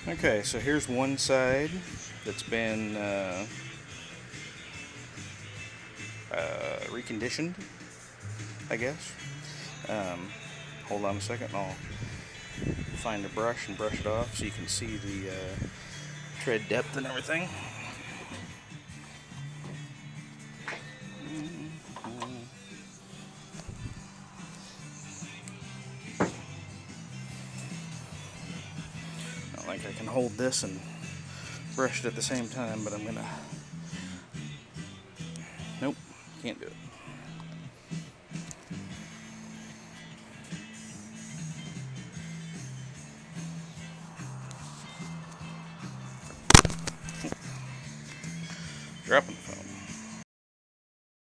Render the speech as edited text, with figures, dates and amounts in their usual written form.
Okay, so here's one side that's been reconditioned, I guess. Hold on a second, I'll find a brush and brush it off so you can see the tread depth and everything. I don't think I can hold this and brush it at the same time, but I'm gonna... Nope, can't do it.